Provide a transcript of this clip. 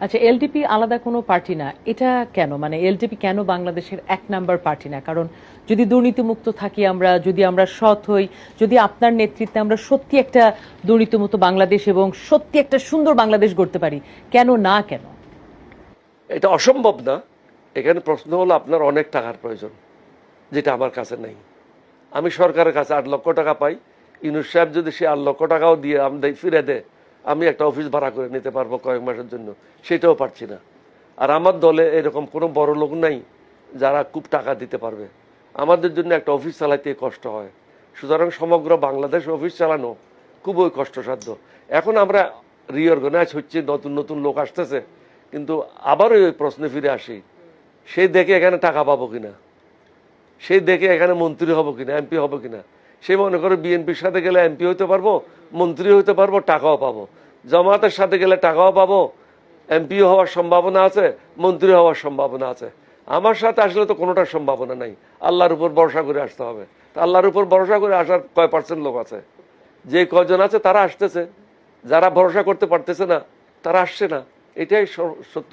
আচ্ছা, এলডিপি আলাদা কোনো পার্টি না, এটা কেন? মানে এলডিপি কেন বাংলাদেশের এক নাম্বার পার্টি না? কারণ যদি দুর্নীতিমুক্ত থাকি আমরা, যদি আমরা সৎ হই, যদি আপনার নেতৃত্বে আমরা সত্যি একটা দুর্নীতিমুক্ত বাংলাদেশ এবং সত্যি একটা সুন্দর বাংলাদেশ গড়তে পারি, কেন না কেন? এটা অসম্ভব না। এখানে প্রশ্ন হলো আপনার অনেক টাকার প্রয়োজন, যেটা আমার কাছে নেই। আমি সরকারের কাছে 8 লক্ষ টাকা পাই। ইউনূস সাহেব যদি সে 8 লক্ষ টাকাও দিয়ে আমাদের ফিরে দেয়, আমি একটা অফিস ভাড়া করে নিতে পারবো কয়েক মাসের জন্য, সেটাও পারছি না। আর আমার দলে এরকম কোনো বড় লোক নাই যারা খুব টাকা দিতে পারবে। আমাদের জন্য একটা অফিস চালাইতে কষ্ট হয়। সুতরাং সমগ্র বাংলাদেশ অফিস চালানো খুবই কষ্টসাধ্য। এখন আমরা রিঅর্গানাইজ হচ্ছে, নতুন নতুন লোক আসতেছে, কিন্তু আবারও ওই প্রশ্নে ফিরে আসি, সেই দেখে এখানে টাকা পাবো কিনা, সেই দেখে এখানে মন্ত্রী হবো কিনা, এমপি হবো কিনা। সে মনে করে বিএনপির সাথে গেলে এমপি হইতে পারবো, মন্ত্রী হইতে পারবো, টাকাও পাবো। জামায়াতের সাথে গেলে টাকাও পাবো, এমপিও হওয়ার সম্ভাবনা আছে, মন্ত্রী হওয়ার সম্ভাবনা আছে। আমার সাথে আসলে তো কোনোটার সম্ভাবনা নাই। আল্লাহর উপর ভরসা করে আসতে হবে। তা আল্লাহর উপর ভরসা করে আসার কয় পার্সেন্ট লোক আছে? যে কয়জন আছে তারা আসতেছে, যারা ভরসা করতে পারতেছে না তারা আসছে না। এটাই সত্য।